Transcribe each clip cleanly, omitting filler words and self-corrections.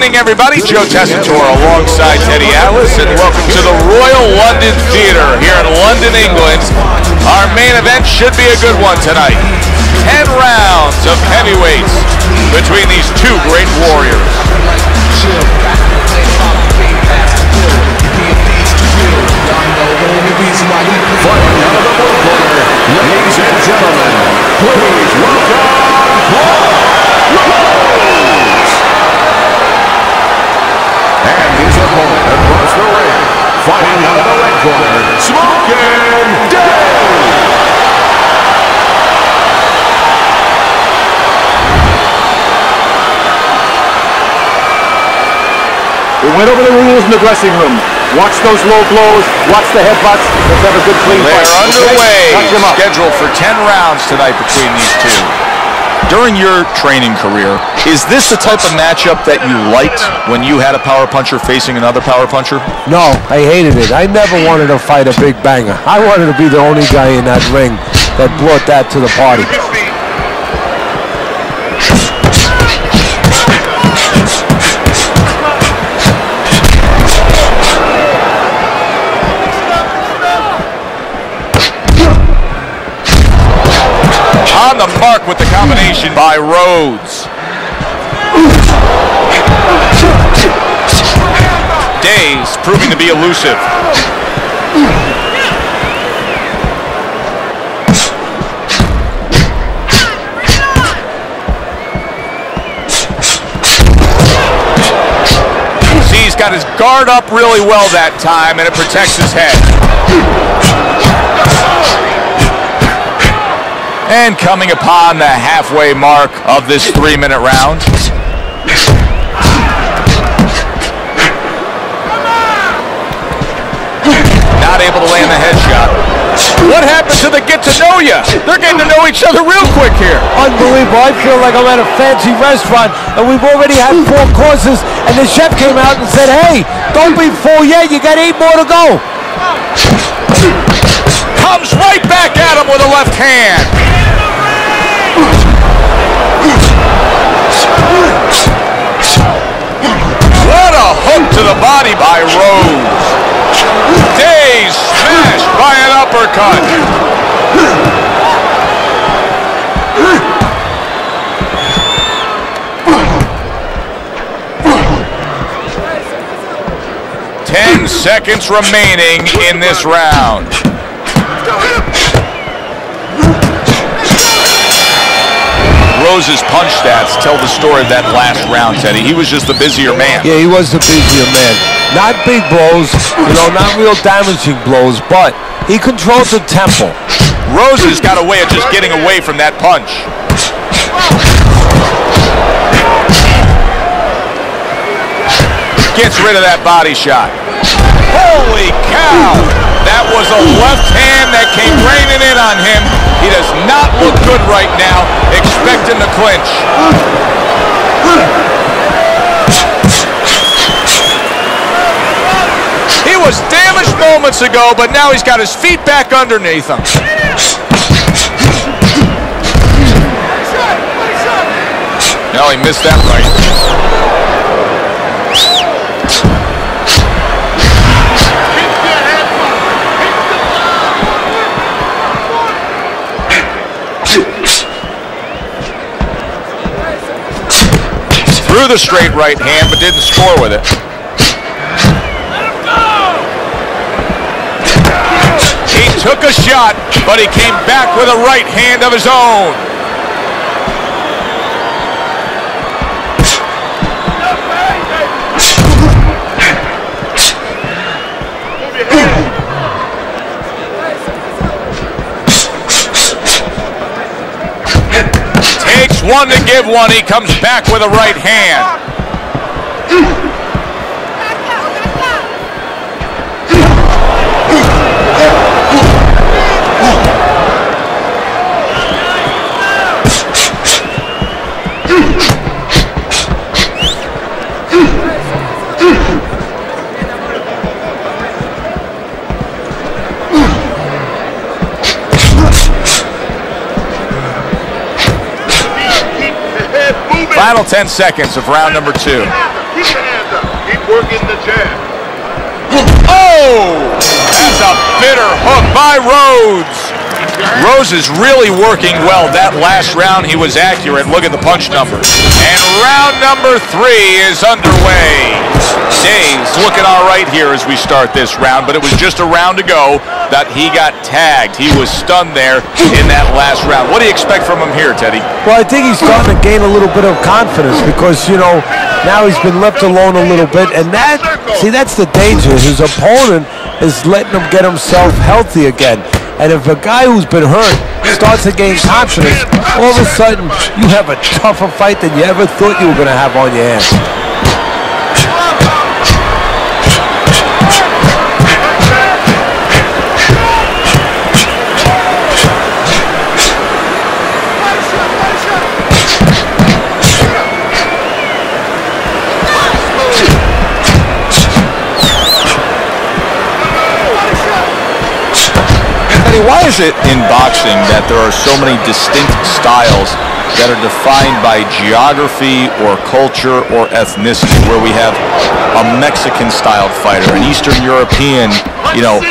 evening, everybody. Joe Tessitore alongside Teddy Atlas, and welcome to the Royal London Theatre here in London, England. Our main event should be a good one tonight. 10 rounds of heavyweights between these two great warriors. Fighting out of the blue corner, ladies and gentlemen, please welcome and his opponent across the ring, fighting out of the red corner, Smoking Dave. We went over the rules in the dressing room. Watch those low blows. Watch the headbutts. Let's have a good clean fight. They're underway. Okay? Scheduled for 10 rounds tonight between these two. During your training career, is this the type of matchup that you liked when you had a power puncher facing another power puncher? No, I hated it. I never wanted to fight a big banger. I wanted to be the only guy in that ring that brought that to the party. On the mark with the combination by Rhodes. Days proving to be elusive. See, he's got his guard up really well that time, and it protects his head. And coming upon the halfway mark of this 3-minute round. Not able to land the headshot. What happened to the get to know ya? They're getting to know each other real quick here. Unbelievable. I feel like I'm at a fancy restaurant and we've already had 4 courses and the chef came out and said, hey, don't be full yet, you got 8 more to go. Comes right back at him with a left hand. What a hook to the body by Rhodes. Days smashed by an uppercut. Ten seconds remaining in this round. Rose's punch stats tell the story of that last round, Teddy. He was just the busier man. Yeah, he was the busier man. Not big blows, not real damaging blows, but he controls the tempo. Rose has got a way of just getting away from that punch. Gets rid of that body shot. Holy cow! That was a left hand that came raining in on him. He does not look good right now. Expect him to clinch. He was damaged moments ago, but now he's got his feet back underneath him. No, he missed that right. Threw the straight right hand, but didn't score with it. He took a shot, but he came back with a right hand of his own. Takes one to give one. He comes back with a right hand. Final 10 seconds of round number 2. working the jab. Oh! That's a bitter hook by Rhodes. Rhodes is really working well. That last round, he was accurate. Look at the punch numbers. And round number 3 is underway. Dave's looking all right here as we start this round, but it was just a round ago that he got tagged. He was stunned there in that last round. What do you expect from him here, Teddy? Well, I think he's starting to gain a little bit of confidence because, you know, now he's been left alone a little bit. And that's the danger. His opponent is letting him get himself healthy again. And if a guy who's been hurt starts to gain confidence, all of a sudden you have a tougher fight than you ever thought you were going to have on your hands. Why is it in boxing that there are so many distinct styles that are defined by geography or culture or ethnicity, where we have a Mexican-styled fighter, an Eastern European,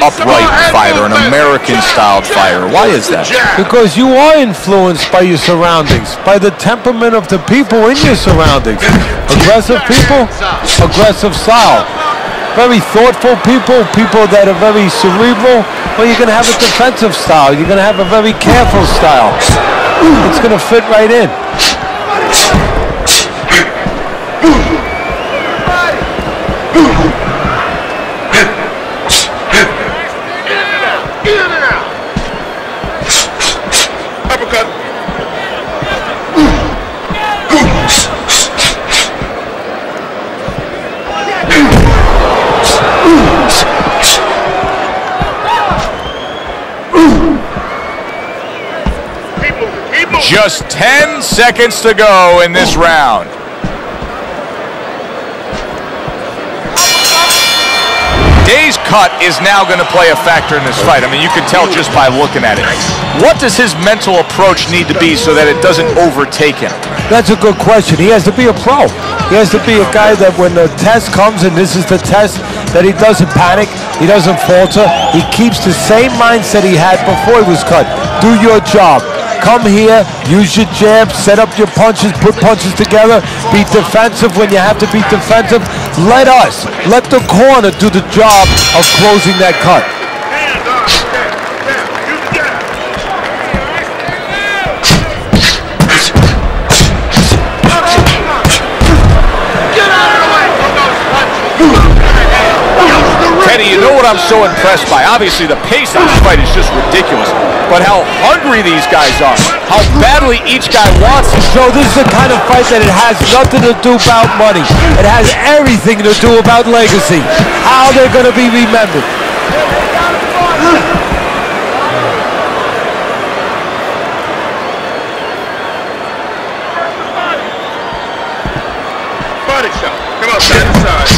upright fighter, an American-styled fighter? Why is that? Because you are influenced by your surroundings, by the temperament of the people in your surroundings. Aggressive people, aggressive style. Very thoughtful people, people that are very cerebral, well, you're going to have a defensive style. You're going to have a very careful style. It's going to fit right in. Just 10 seconds to go in this round. Day's cut is now going to play a factor in this fight. I mean, you can tell just by looking at it. What does his mental approach need to be so that it doesn't overtake him? That's a good question. He has to be a pro. He has to be a guy that when the test comes, and this is the test, that he doesn't panic, he doesn't falter. He keeps the same mindset he had before he was cut. Do your job. Come here, use your jab, set up your punches, put punches together, be defensive when you have to be defensive. Let the corner do the job of closing that cut. Teddy, you know what I'm so impressed by? Obviously, the pace of this fight is just ridiculous. But how hungry these guys are. How badly each guy wants it. So this is the kind of fight that it has nothing to do about money. It has everything to do about legacy. How they're going to be remembered. Body shot. Come on, side to side.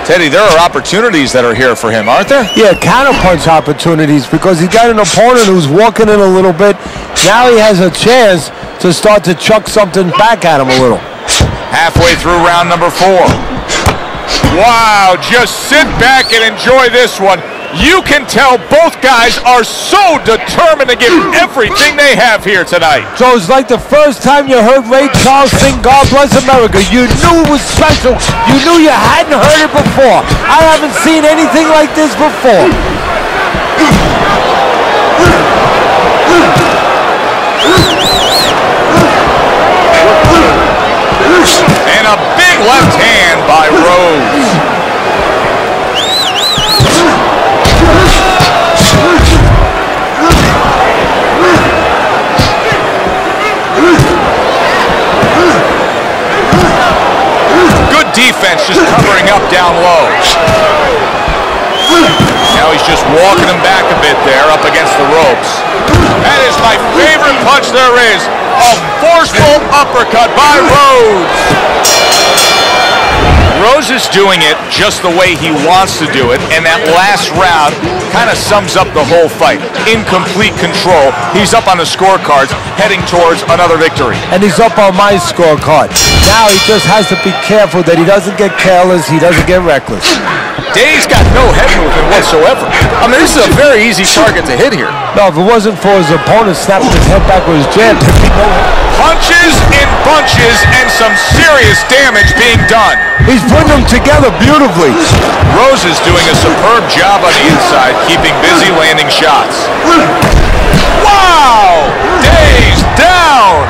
Teddy, there are opportunities that are here for him, aren't there? Yeah, counterpunch opportunities because he's got an opponent who's walking in a little bit. Now he has a chance to start to chuck something back at him a little. Halfway through round number 4. Wow, just sit back and enjoy this one. You can tell both guys are so determined to give everything they have here tonight. So it's like the first time you heard Ray Charles sing God Bless America. You knew it was special. You knew you hadn't heard it before. I haven't seen anything like this before. And a big left hand by Rhodes. Good defense, just covering up down low. Now he's just walking him back a bit there up against the ropes. That is my favorite punch there is. A forceful uppercut by Rhodes. Rose is doing it just the way he wants to do it, and that last round kind of sums up the whole fight. In complete control. He's up on the scorecards, heading towards another victory. And he's up on my scorecard. Now he just has to be careful that he doesn't get careless, he doesn't get reckless. Day's got no head movement whatsoever. I mean, this is a very easy target to hit here. No, if it wasn't for his opponent snapping his head back with his jab, there'd be no... Punches in bunches and some serious damage being done. He's putting them together beautifully. Rose is doing a superb job on the inside, keeping busy landing shots. Wow! Day's down!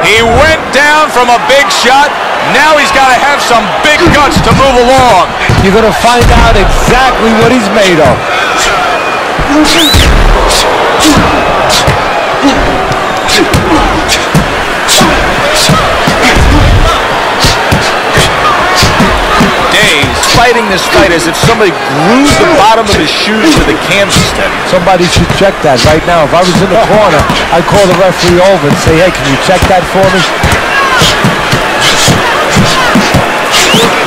He went down from a big shot. Now he's got to have some big guts to move along. You're going to find out exactly what he's made of. Days fighting this fight as if somebody glued the bottom of his shoes to the canvas steady. Somebody should check that right now. If I was in the corner, I'd call the referee over and say, hey, can you check that for me?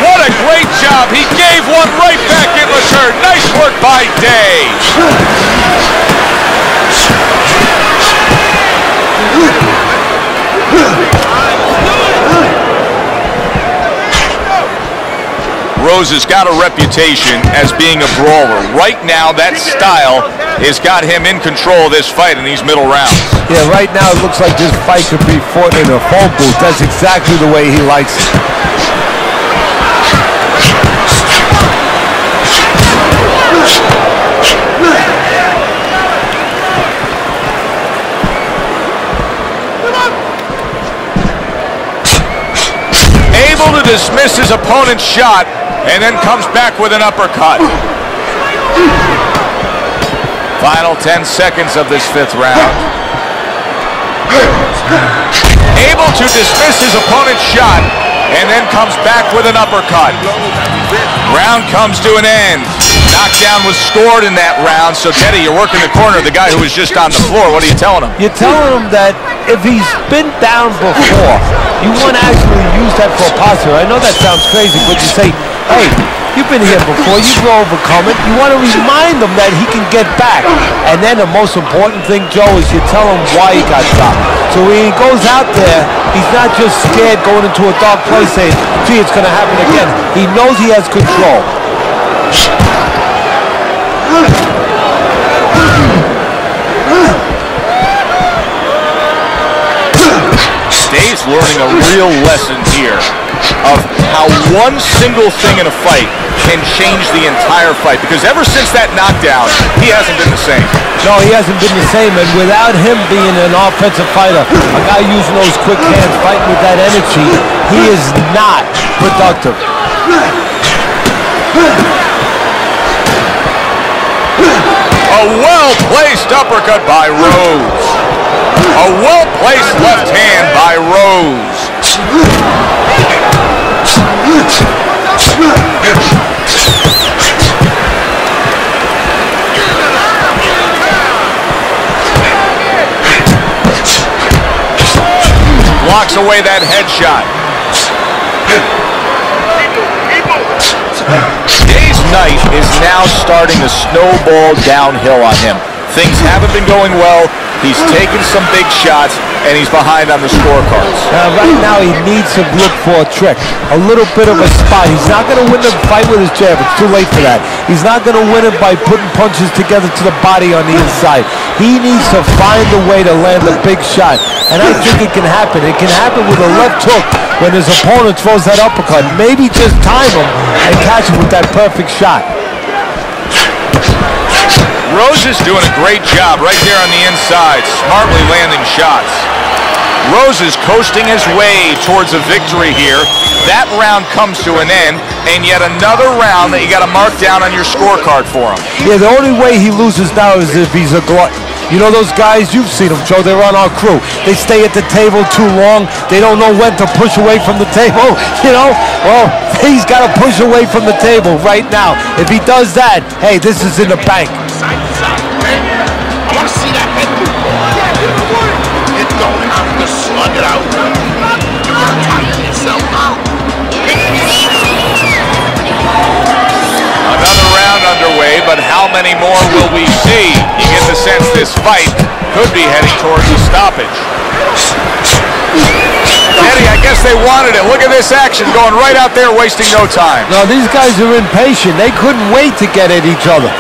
What a great job. He gave one right back in return. Nice work by Day. Rose has got a reputation as being a brawler. Right now, that style has got him in control of this fight in these middle rounds. Yeah, right now it looks like this fight could be fought in a phone booth. That's exactly the way he likes it. Able to dismiss his opponent's shot, and then comes back with an uppercut. Final 10 seconds of this fifth round. Able to dismiss his opponent's shot, and then comes back with an uppercut. Round comes to an end. Knockdown was scored in that round, so Teddy, you're working the corner of the guy who was just on the floor. What are you telling him? You're telling him that if he's been down before, you want to actually use that for a posture. I know that sounds crazy, but you say, hey, you've been here before, you've overcome it. You want to remind him that he can get back. And then the most important thing, Joe, is you tell him why he got dropped. So when he goes out there, he's not just scared going into a dark place saying, gee, it's going to happen again. He knows he has control. Dave's learning a real lesson here of how one single thing in a fight can change the entire fight. Because ever since that knockdown, he hasn't been the same. No, he hasn't been the same. And without him being an offensive fighter, a guy using those quick hands, fighting with that energy, he is not productive. A well-placed uppercut by Rose. A well-placed left hand by Rose. Blocks away that headshot. Day's night is now starting to snowball downhill on him. Things haven't been going well. He's taken some big shots, and he's behind on the scorecards. Right now, he needs to look for a trick, a little bit of a spot. He's not going to win the fight with his jab. It's too late for that. He's not going to win it by putting punches together to the body on the inside. He needs to find a way to land a big shot, and I think it can happen. It can happen with a left hook when his opponent throws that uppercut. Maybe just time him and catch him with that perfect shot. Rose is doing a great job right there on the inside, smartly landing shots. Rose is coasting his way towards a victory here. That round comes to an end, and yet another round that you got to mark down on your scorecard for him. Yeah, the only way he loses now is if he's a glutton. You know those guys, you've seen them, Joe, they're on our crew. They stay at the table too long. They don't know when to push away from the table, you know? Well, he's got to push away from the table right now. If he does that, hey, this is in the bank. Side to side, man. I want to see that head move. You don't have to slug it out. You want to tire yourself out. Another round underway, but how many more will we see? You get the sense this fight could be heading towards a stoppage. Eddie, I guess they wanted it. Look at this action going right out there, wasting no time. No, these guys are impatient. They couldn't wait to get at each other.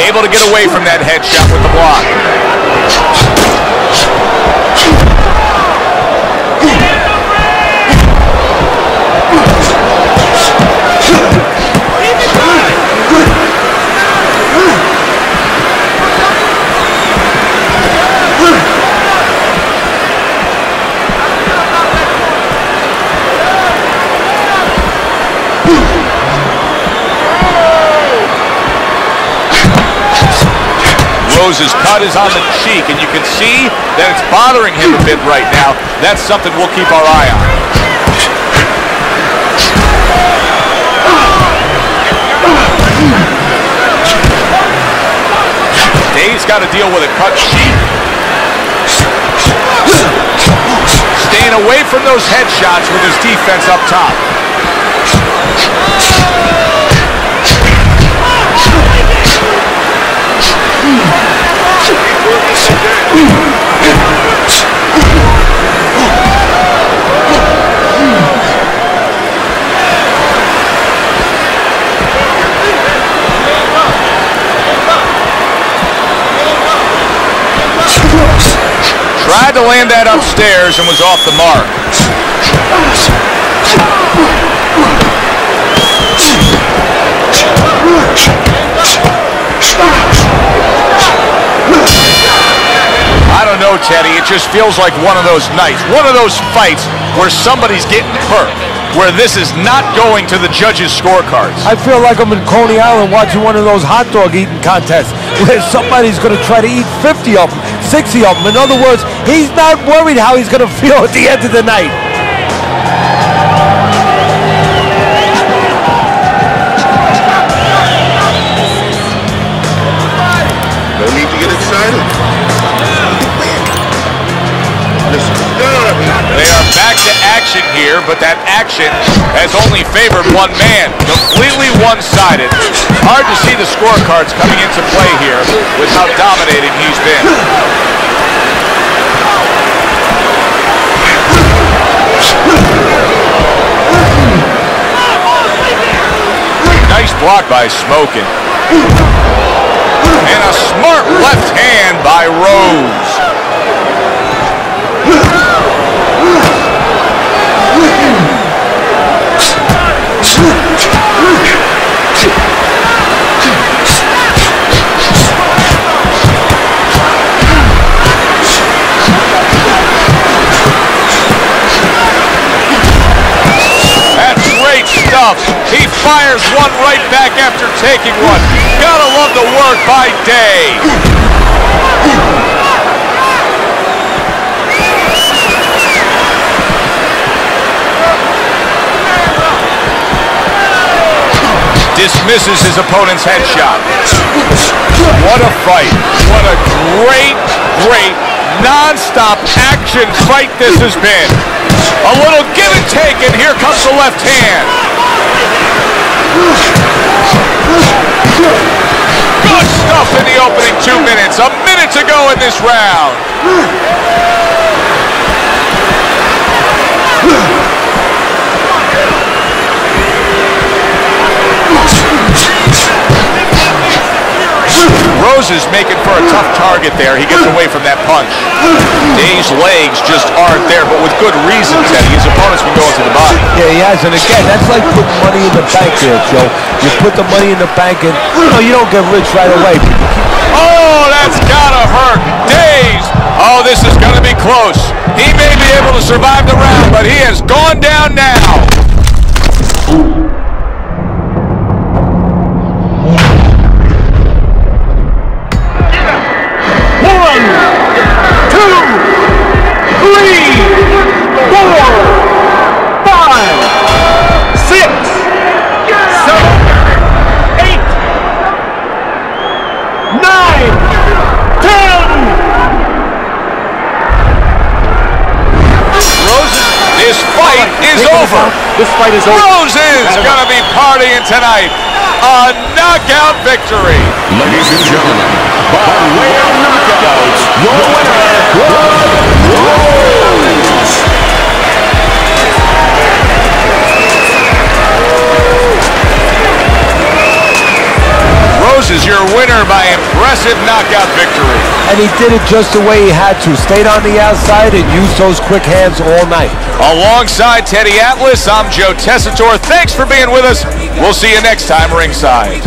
Able to get away from that headshot with the block. Rose's cut is on the cheek, and you can see that it's bothering him a bit right now. That's something we'll keep our eye on. Dave's got to deal with a cut cheek. Staying away from those headshots with his defense up top. Tried to land that upstairs and was off the mark. I don't know, Teddy. It just feels like one of those nights, one of those fights where somebody's getting hurt, where this is not going to the judges' scorecards. I feel like I'm in Coney Island watching one of those hot dog eating contests where somebody's going to try to eat 50 of them, 60 of them. In other words, he's not worried how he's going to feel at the end of the night. No need to get excited. They are back to action here, but that action has only favored one man, completely one-sided. Hard to see the scorecards coming into play here with how dominating he's been. Nice block by Smokin'. And a smart left hand by Rose. That's great stuff. He fires one right back after taking one. Gotta love the work by Day. Dismisses his opponent's headshot. What a fight. What a great, great, non-stop action fight this has been. A little give and take, and here comes the left hand. Good stuff in the opening 2 minutes. A minute to go in this round. Rose is making for a tough target there. He gets away from that punch. Day's legs just aren't there, but with good reason, Teddy. His opponent's been going to the body. Yeah, he has, and again, that's like putting money in the bank there, Joe. You put the money in the bank, and you don't get rich right away. Oh, that that's gotta hurt. Dazed. Oh, this is gonna be close. He may be able to survive the round, but he has gone down now. This fight is over. This fight is over. Rose is going to be partying tonight. A knockout victory. Ladies and gentlemen, by way of knockout, your winner, Rose. Rose is your winner by impressive knockout victory. And he did it just the way he had to. Stayed on the outside and used those quick hands all night. Alongside Teddy Atlas, I'm Joe Tessitore. Thanks for being with us. We'll see you next time ringside.